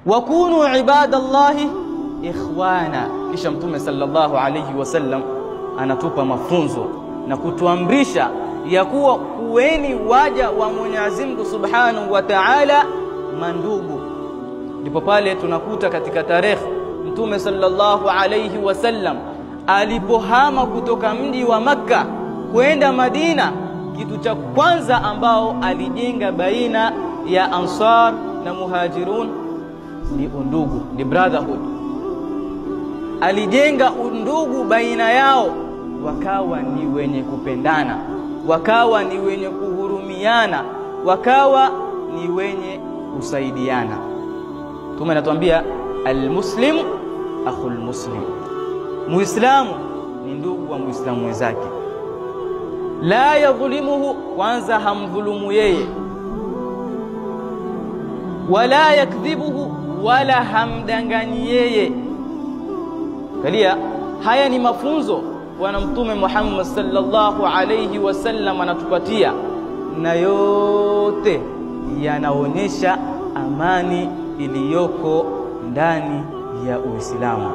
wa kunu ibadallahi ikhwana. Kisha Mtume sallallahu alayhi wasallam anatupa mafunzo na kutuamrisha ya kuwa kuweni waja wa Mwenyezi Mungu Subhanahu wa Ta'ala mandugu. Ndipo pale tunakuta katika tarehe Mtume sallallahu alayhi wasallam alipohama kutoka mji wa Makka kwenda Madina, kitu cha kwanza ambao alijenga baina ya Ansar na Muhajirun ni undugu, ni brotherhood. Alijenga undugu baina yao, wakawa ni wenye kupendana, wakawa ni wenye kuhurumiana, wakawa ni wenye kusaidiana. Mtume anatuambia almuslim akhul muslim, muislamu ni ndugu wa muislamu mwenzake. La yadhlimuhu, kwanza hamdhulumu yeye, wala yakdhibuhu, wala hamdanganyi yeye. Kalia, haya ni mafunzo Bwana Mtume Muhammad sallallahu alayhi wasallam anatupatia, na yote yanaonyesha amani iliyoko ndani ya Uislamu.